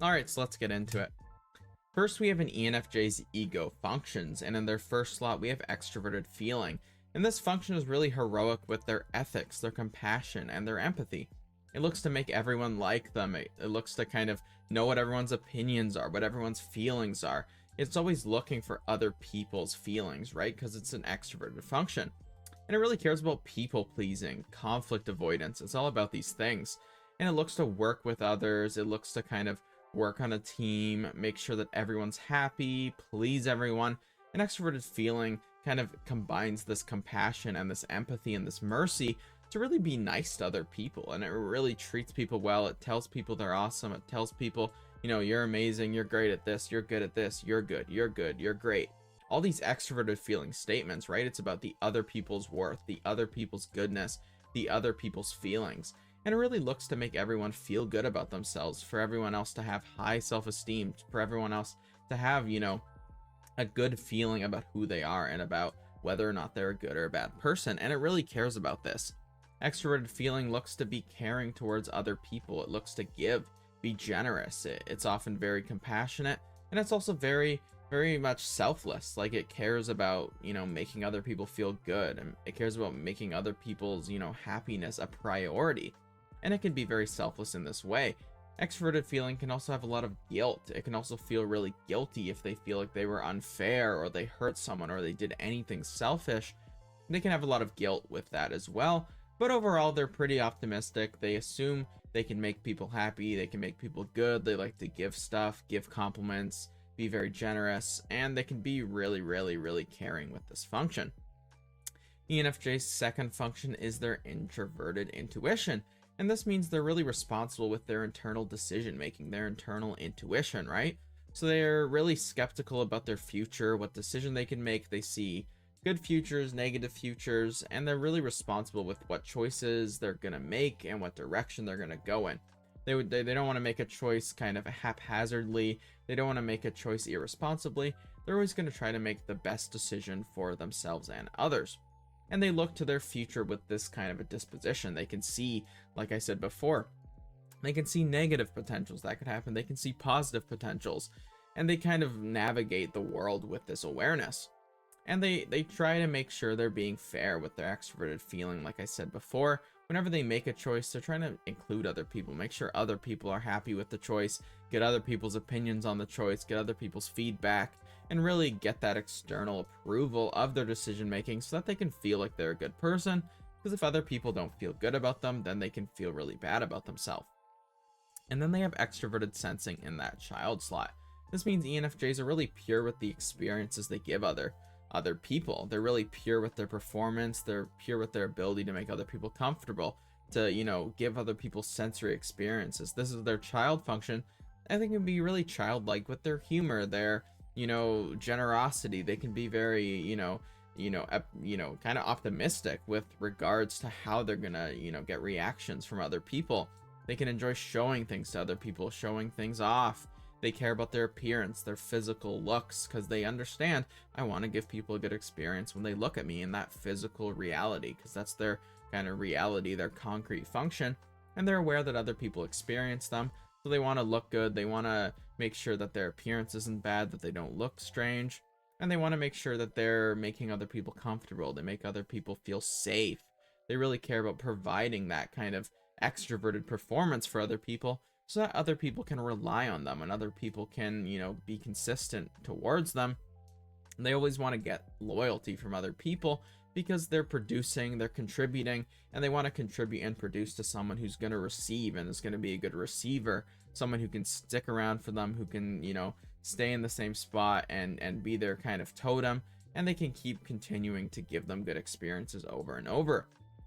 All right, so let's get into it. First, we have an ENFJ's Ego Functions, and in their first slot, we have Extroverted Feeling. And this function is really heroic with their ethics, their compassion, and their empathy. It looks to make everyone like them. It looks to kind of know what everyone's opinions are, what everyone's feelings are. It's always looking for other people's feelings, right? Because it's an extroverted function. And it really cares about people pleasing, conflict avoidance. It's all about these things. And it looks to work with others. It looks to kind of work on a team, make sure that everyone's happy, please everyone. An extroverted feeling kind of combines this compassion and this empathy and this mercy to really be nice to other people. And it really treats people well. It tells people they're awesome. It tells people, you know, you're amazing, you're great at this, you're good at this, you're good, you're great. All these extroverted feeling statements, right? It's about the other people's worth, the other people's goodness, the other people's feelings. And it really looks to make everyone feel good about themselves, for everyone else to have high self-esteem, for everyone else to have, you know, a good feeling about who they are and about whether or not they're a good or a bad person. And it really cares about this. Extroverted feeling looks to be caring towards other people. It looks to give, be generous. It's often very compassionate, and it's also very much selfless. Like, it cares about, you know, making other people feel good, and it cares about making other people's, you know, happiness a priority. And it can be very selfless in this way. Extroverted feeling can also have a lot of guilt. It can also feel really guilty if they feel like they were unfair, or they hurt someone, or they did anything selfish. They can have a lot of guilt with that as well. But overall, they're pretty optimistic. They assume they can make people happy, they can make people good. They like to give stuff, give compliments, be very generous, and they can be really caring with this function. ENFJ's second function is their introverted intuition. And this means they're really responsible with their internal decision making, their internal intuition, right? So they're really skeptical about their future, what decision they can make. They see good futures, negative futures, and they're really responsible with what choices they're going to make and what direction they're going to go in. They don't want to make a choice kind of haphazardly. They don't want to make a choice irresponsibly. They're always going to try to make the best decision for themselves and others. And they look to their future with this kind of a disposition. They can see, like I said before, they can see negative potentials that could happen. They can see positive potentials, and they kind of navigate the world with this awareness. And they try to make sure they're being fair with their extroverted feeling. Like I said before, whenever they make a choice, they're trying to include other people, make sure other people are happy with the choice, get other people's opinions on the choice, get other people's feedback, and really get that external approval of their decision making so that they can feel like they're a good person. Because if other people don't feel good about them, then they can feel really bad about themselves. And then they have extroverted sensing in that child slot. This means ENFJs are really pure with the experiences they give other people. They're really pure with their performance. They're pure with their ability to make other people comfortable, to, you know, give other people sensory experiences. This is their child function. I think it can be really childlike with their humor, their, you know, generosity. They can be very, kind of optimistic with regards to how they're gonna, you know, get reactions from other people. They can enjoy showing things to other people, showing things off. They care about their appearance, their physical looks, because they understand, I want to give people a good experience when they look at me in that physical reality, because that's their kind of reality, their concrete function. And they're aware that other people experience them, so they want to look good. They want to make sure that their appearance isn't bad, that they don't look strange. And they want to make sure that they're making other people comfortable. They make other people feel safe. They really care about providing that kind of extroverted performance for other people, so that other people can rely on them and other people can, you know, be consistent towards them. And they always want to get loyalty from other people because they're producing, they're contributing, and they want to contribute and produce to someone who's going to receive and is going to be a good receiver, someone who can stick around for them, who can, you know, stay in the same spot and be their kind of totem, and they can keep continuing to give them good experiences over and over.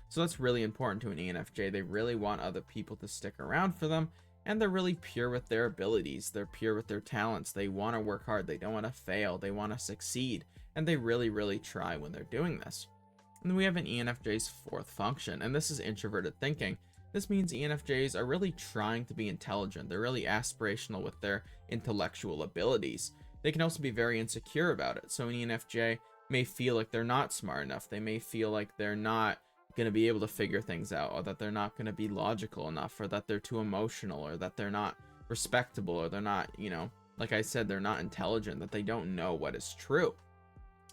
So that's really important to an ENFJ. They really want other people to stick around for them. And they're really pure with their abilities. They're pure with their talents. They want to work hard. They don't want to fail. They want to succeed. And they really try when they're doing this. And then we have an ENFJ's fourth function, and this is introverted thinking. This means ENFJs are really trying to be intelligent. They're really aspirational with their intellectual abilities. They can also be very insecure about it. So an ENFJ may feel like they're not smart enough. They may feel like they're not going to be able to figure things out, or that they're not going to be logical enough, or that they're too emotional, or that they're not respectable, or they're not, like I said, they're not intelligent, that they don't know what is true.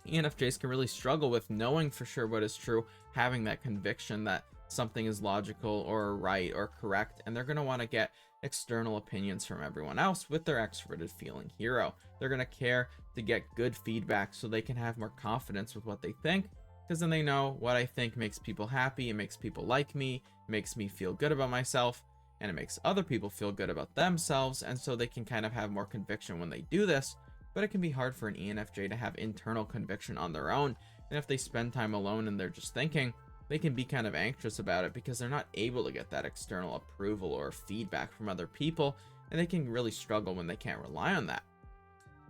ENFJs can really struggle with knowing for sure what is true, having that conviction that something is logical or right or correct, and they're going to want to get external opinions from everyone else with their extroverted feeling hero. They're going to care to get good feedback so they can have more confidence with what they think, because then they know what I think makes people happy, it makes people like me, it makes me feel good about myself, and it makes other people feel good about themselves, and so they can kind of have more conviction when they do this. But it can be hard for an ENFJ to have internal conviction on their own, and if they spend time alone and they're just thinking, they can be kind of anxious about it because they're not able to get that external approval or feedback from other people, and they can really struggle when they can't rely on that.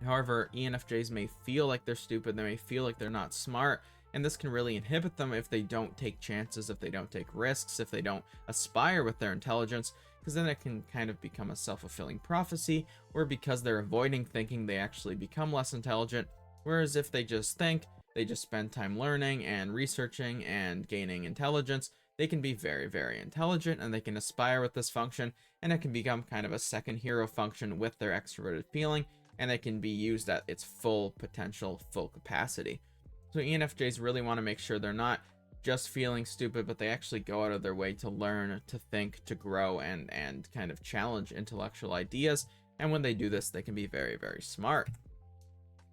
However, ENFJs may feel like they're stupid, they may feel like they're not smart, and this can really inhibit them if they don't take chances, if they don't take risks, if they don't aspire with their intelligence, because then it can kind of become a self-fulfilling prophecy, where because they're avoiding thinking, they actually become less intelligent. Whereas if they just think, they just spend time learning and researching and gaining intelligence, they can be very, very intelligent, and they can aspire with this function, and it can become kind of a second hero function with their extroverted feeling, and it can be used at its full potential, full capacity. So ENFJs really want to make sure they're not just feeling stupid, but they actually go out of their way to learn, to think, to grow, and kind of challenge intellectual ideas. And when they do this, they can be very, very smart.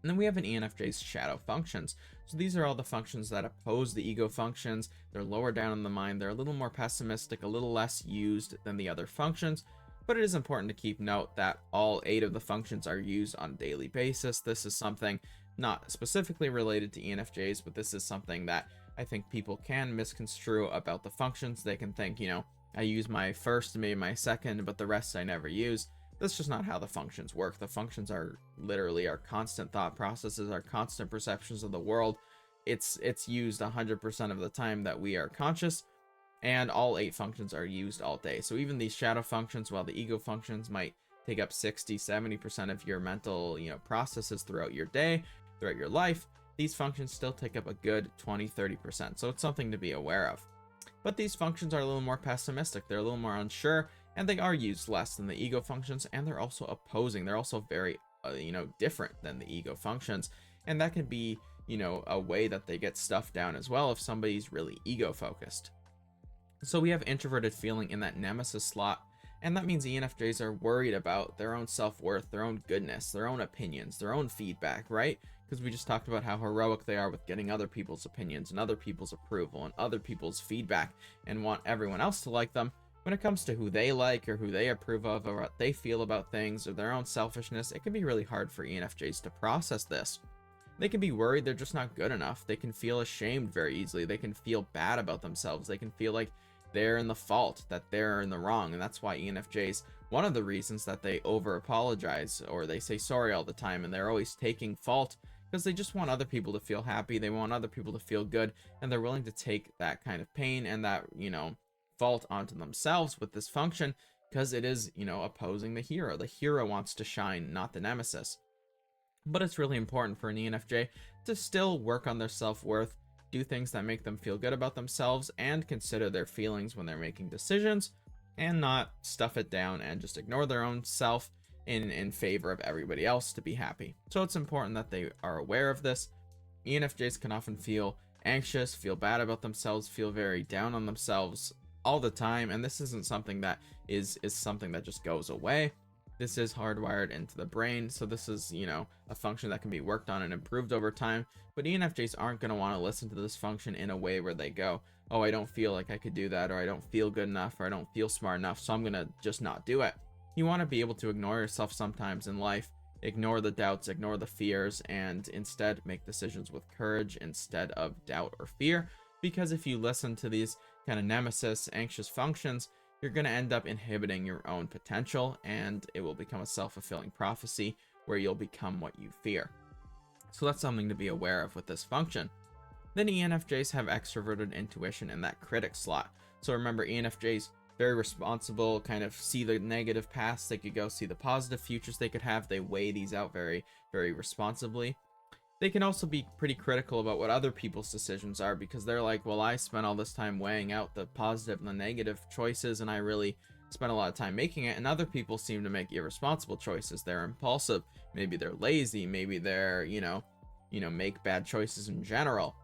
And then we have an ENFJ's shadow functions. So these are all the functions that oppose the ego functions. They're lower down in the mind. They're a little more pessimistic, a little less used than the other functions. But it is important to keep note that all 8 of the functions are used on a daily basis. This is something not specifically related to ENFJs, but this is something that I think people can misconstrue about the functions. They can think, I use my first, maybe my second, but the rest I never use. That's just not how the functions work. The functions are literally our constant thought processes, our constant perceptions of the world. It's used 100% of the time that we are conscious, and all 8 functions are used all day. So even these shadow functions, while the ego functions might take up 60-70% of your mental processes throughout your day, throughout your life, these functions still take up a good 20-30%. So it's something to be aware of. But these functions are a little more pessimistic, they're a little more unsure, and they are used less than the ego functions, and they're also opposing. They're also very different than the ego functions, and that can be a way that they get stuff down as well if somebody's really ego focused. So we have introverted feeling in that Nemesis slot, and that means ENFJs are worried about their own self-worth, their own goodness, their own opinions, their own feedback, right? Because we just talked about how heroic they are with getting other people's opinions and other people's approval and other people's feedback, and want everyone else to like them. When it comes to who they like or who they approve of or what they feel about things or their own selfishness, it can be really hard for ENFJs to process this. They can be worried they're just not good enough. They can feel ashamed very easily. They can feel bad about themselves. They can feel like they're in the fault, that they're in the wrong. And that's why ENFJs, one of the reasons that they over apologize or they say sorry all the time and they're always taking fault, because they just want other people to feel happy. They want other people to feel good, and they're willing to take that kind of pain and that, fault onto themselves with this function, because it is, opposing the hero. The hero wants to shine, not the nemesis. But it's really important for an ENFJ to still work on their self-worth, do things that make them feel good about themselves, and consider their feelings when they're making decisions, and not stuff it down and just ignore their own self in favor of everybody else to be happy. So it's important that they are aware of this. ENFJs can often feel anxious, feel bad about themselves, feel very down on themselves all the time, and this isn't something that is something that just goes away. This is hardwired into the brain, so this is a function that can be worked on and improved over time. But ENFJs aren't going to want to listen to this function in a way where they go, oh, I don't feel like I could do that, or I don't feel good enough, or I don't feel smart enough, so I'm gonna just not do it. You want to be able to ignore yourself sometimes in life, ignore the doubts, ignore the fears, and instead make decisions with courage instead of doubt or fear. Because if you listen to these kind of nemesis, anxious functions, you're going to end up inhibiting your own potential, and it will become a self-fulfilling prophecy where you'll become what you fear. So that's something to be aware of with this function. Then ENFJs have extroverted intuition in that critic slot. So remember, ENFJs, very responsible, kind of see the negative past, they could go see the positive futures they could have. They weigh these out very, very responsibly. They can also be pretty critical about what other people's decisions are, because they're like, well, I spent all this time weighing out the positive and the negative choices, and I really spend a lot of time making it, and other people seem to make irresponsible choices. They're impulsive, maybe they're lazy, maybe they're, make bad choices in general.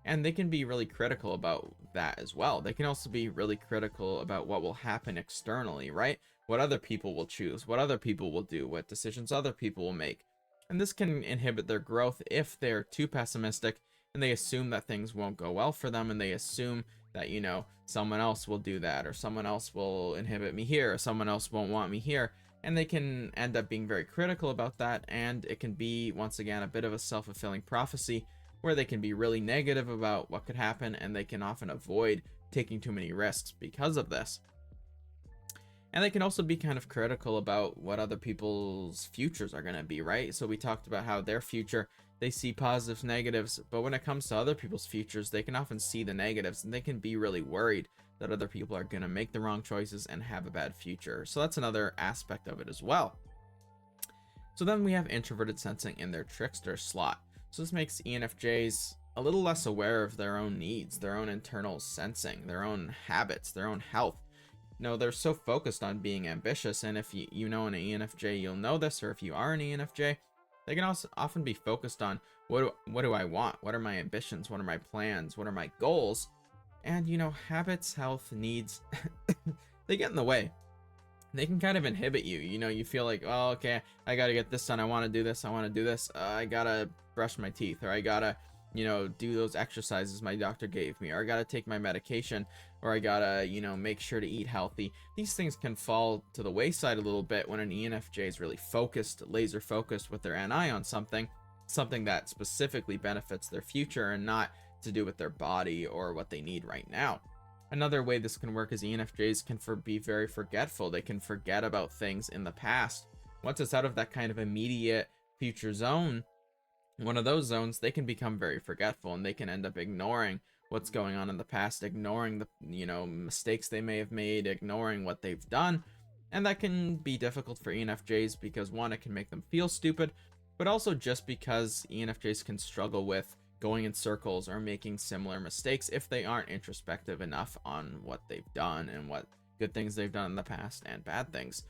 And they can be really critical about that as well. They can also be really critical about what will happen externally, right? What other people will choose, what other people will do, what decisions other people will make. And this can inhibit their growth if they're too pessimistic and they assume that things won't go well for them, and they assume that, someone else will do that, or someone else will inhibit me here, or someone else won't want me here. And they can end up being very critical about that, and it can be, once again, a bit of a self-fulfilling prophecy, where they can be really negative about what could happen, and they can often avoid taking too many risks because of this. And they can also be kind of critical about what other people's futures are going to be, right? So we talked about how their future, they see positives, negatives, but when it comes to other people's futures, they can often see the negatives, and they can be really worried that other people are going to make the wrong choices and have a bad future. So that's another aspect of it as well. So then we have introverted sensing in their trickster slot. So this makes ENFJs a little less aware of their own needs, their own internal sensing, their own habits, their own health. They're so focused on being ambitious, and if you know an ENFJ, you'll know this, or if you are an ENFJ, they can also often be focused on what do I want? What are my ambitions? What are my plans? What are my goals? And, habits, health, needs, they get in the way. They can kind of inhibit you. You feel like, oh, okay, I gotta get this done. I want to do this. I gotta brush my teeth, or I gotta, do those exercises my doctor gave me, or I gotta take my medication, or I gotta, make sure to eat healthy. These things can fall to the wayside a little bit when an ENFJ is really focused, laser focused with their NI on something that specifically benefits their future and not to do with their body or what they need right now. Another way this can work is ENFJs can be very forgetful. They can forget about things in the past. Once it's out of that kind of immediate future zone, one of those zones, they can become very forgetful, and they can end up ignoring what's going on in the past, ignoring the mistakes they may have made, ignoring what they've done. And that can be difficult for ENFJs because, one, it can make them feel stupid, but also just because ENFJs can struggle with going in circles or making similar mistakes if they aren't introspective enough on what they've done and what good things they've done in the past and bad things.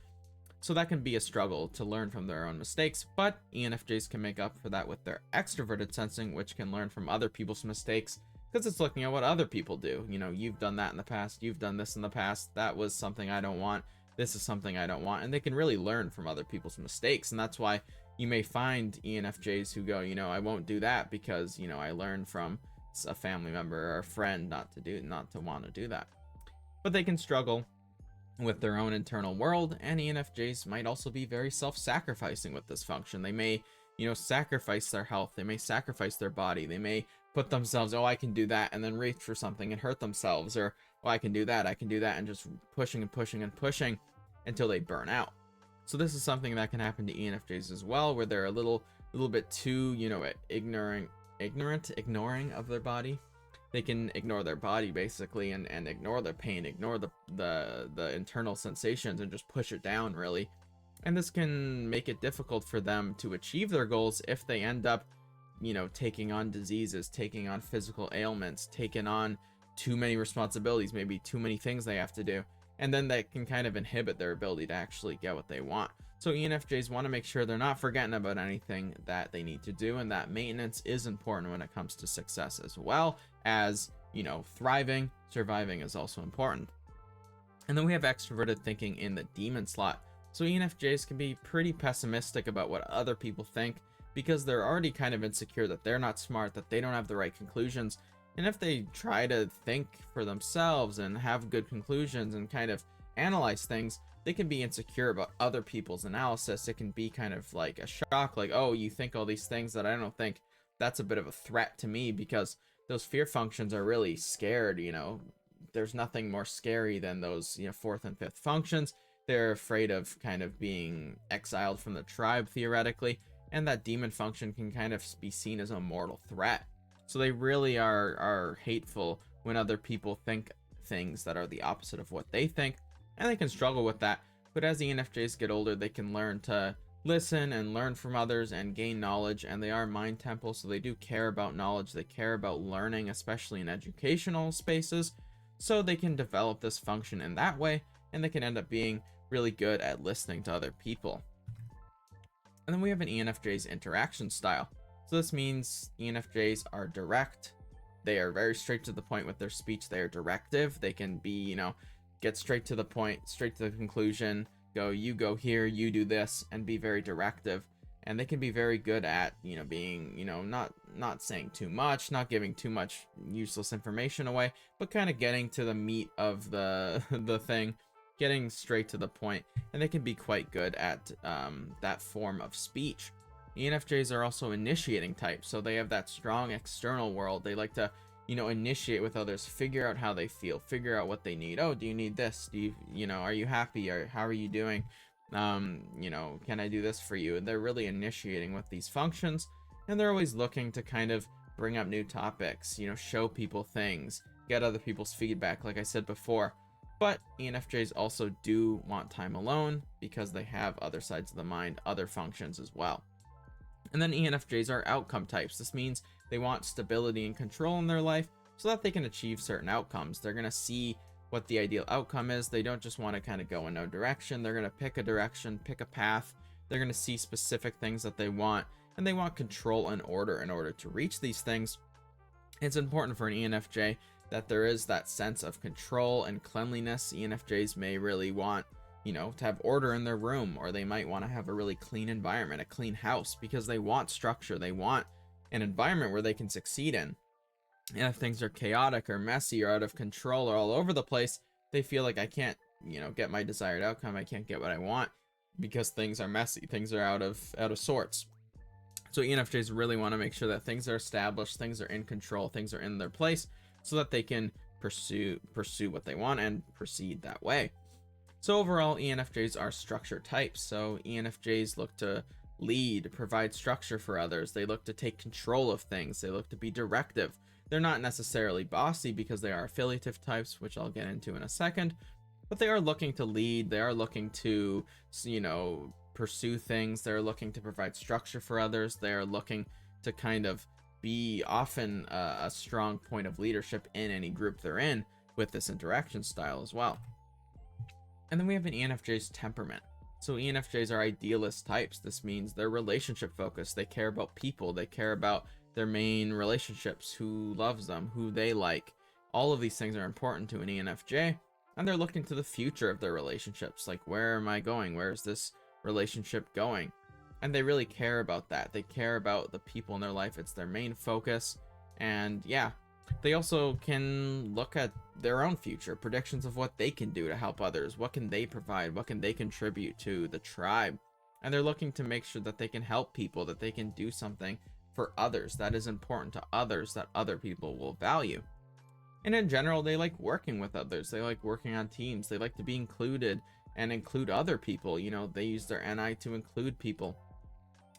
So that can be a struggle to learn from their own mistakes, but ENFJs can make up for that with their extroverted sensing, which can learn from other people's mistakes because it's looking at what other people do. You've done that in the past, you've done this in the past, that was something I don't want, this is something I don't want, and they can really learn from other people's mistakes. And that's why you may find ENFJs who go, I won't do that because, I learned from a family member or a friend not to want to do that. But they can struggle with their own internal world, and ENFJs might also be very self-sacrificing with this function. They may, sacrifice their health, they may sacrifice their body, they may put themselves, oh, I can do that, and then reach for something and hurt themselves, or, oh, I can do that, and just pushing and pushing and pushing until they burn out. So this is something that can happen to ENFJs as well, where they're a little bit too, ignoring of their body. They can ignore their body basically and ignore their pain, ignore the internal sensations, and just push it down really. And this can make it difficult for them to achieve their goals if they end up, taking on diseases, taking on physical ailments, taking on too many responsibilities, maybe too many things they have to do. And then that can kind of inhibit their ability to actually get what they want. So ENFJs want to make sure they're not forgetting about anything that they need to do, and that maintenance is important when it comes to success, as well as, thriving. Surviving is also important. And then we have extroverted thinking in the demon slot. So ENFJs can be pretty pessimistic about what other people think because they're already kind of insecure that they're not smart, that they don't have the right conclusions. And if they try to think for themselves and have good conclusions and kind of analyze things, they can be insecure about other people's analysis. It can be kind of like a shock, like, oh, you think all these things that I don't think. That's a bit of a threat to me because those fear functions are really scared. There's nothing more scary than those, fourth and fifth functions. They're afraid of kind of being exiled from the tribe theoretically, and that demon function can kind of be seen as a mortal threat. So they really are hateful when other people think things that are the opposite of what they think, and they can struggle with that. But as the ENFJs get older, they can learn to listen and learn from others and gain knowledge, and they are mind temples, so they do care about knowledge. They care about learning, especially in educational spaces, so they can develop this function in that way. and they can end up being really good at listening to other people. And then we have an ENFJ's interaction style. So this means ENFJs are direct. They are very straight to the point with their speech. They are directive. They can be, get straight to the point, straight to the conclusion, you go here, you do this, and be very directive. And they can be very good at, being, not saying too much, not giving too much useless information away, but kind of getting to the meat of the thing, getting straight to the point. And they can be quite good at that form of speech. ENFJs are also initiating types, so they have that strong external world. They like to, initiate with others, figure out how they feel, figure out what they need. Oh, do you need this? Do you, are you happy? Or how are you doing? Can I do this for you? And they're really initiating with these functions, and they're always looking to kind of bring up new topics, show people things, get other people's feedback, like I said before. But ENFJs also do want time alone because they have other sides of the mind, other functions as well. And then ENFJs are outcome types. This means they want stability and control in their life so that they can achieve certain outcomes. They're going to see what the ideal outcome is. They don't just want to kind of go in no direction. They're going to pick a direction, pick a path. They're going to see specific things that they want, and they want control and order in order to reach these things. It's important for an ENFJ that there is that sense of control and cleanliness. ENFJs may really want, to have order in their room, or they might want to have a really clean environment, a clean house, because they want structure. They want an environment where they can succeed in. And if things are chaotic or messy or out of control or all over the place, they feel like I can't, get my desired outcome. I can't get what I want because things are messy. Things are out of sorts. So ENFJs really want to make sure that things are established, things are in control, things are in their place, so that they can pursue what they want and proceed that way. So overall, ENFJs are structure types. So ENFJs look to lead, provide structure for others. They look to take control of things. They look to be directive. They're not necessarily bossy because they are affiliative types, which I'll get into in a second, but they are looking to lead. They are looking to, pursue things. They're looking to provide structure for others. They are looking to kind of be often a strong point of leadership in any group they're in with this interaction style as well. And then we have an ENFJ's temperament. So ENFJs are idealist types. This means they're relationship focused. They care about people. They care about their main relationships, who loves them, who they like. All of these things are important to an ENFJ, and they're looking to the future of their relationships. Like, where am I going? Where is this relationship going? And they really care about that. They care about the people in their life. It's their main focus. And yeah, they also can look at their own future, predictions of what they can do to help others. What can they provide? What can they contribute to the tribe? And they're looking to make sure that they can help people, that they can do something for others that is important to others, that other people will value. And in general, they like working with others. They like working on teams. They like to be included and include other people. They use their NI to include people.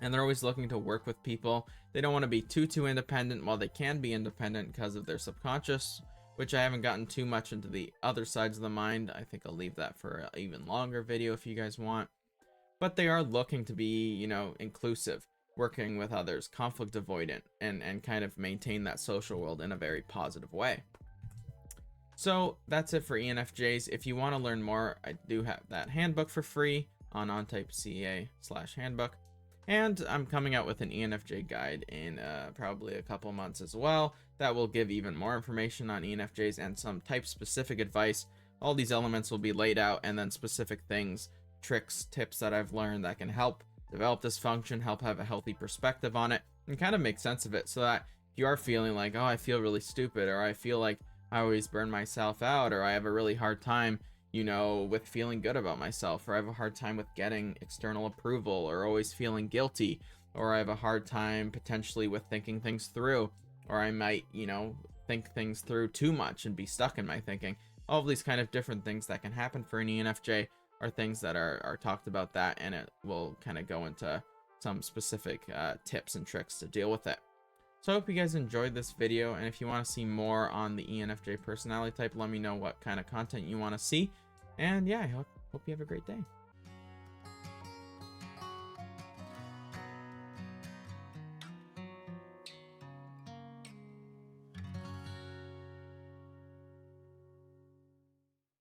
And they're always looking to work with people. They don't want to be too independent, while they can be independent because of their subconscious, which I haven't gotten too much into the other sides of the mind. I think I'll leave that for an even longer video if you guys want. But they are looking to be, inclusive, working with others, conflict avoidant, and kind of maintain that social world in a very positive way. So that's it for ENFJs. If you want to learn more, I do have that handbook for free on ontype.ca/handbook. And I'm coming out with an ENFJ guide in probably a couple months as well. That will give even more information on ENFJs and some type-specific advice. All these elements will be laid out, and then specific things, tricks, tips that I've learned that can help develop this function, help have a healthy perspective on it, and kind of make sense of it, so that if you are feeling like, oh, I feel really stupid, or I feel like I always burn myself out, or I have a really hard time with feeling good about myself, or I have a hard time with getting external approval, or always feeling guilty, or I have a hard time potentially with thinking things through, or I might, think things through too much and be stuck in my thinking. All of these kind of different things that can happen for an ENFJ are things that are talked about that, and it will kind of go into some specific tips and tricks to deal with it. So I hope you guys enjoyed this video, and if you want to see more on the ENFJ personality type, let me know what kind of content you want to see. And yeah, I hope you have a great day.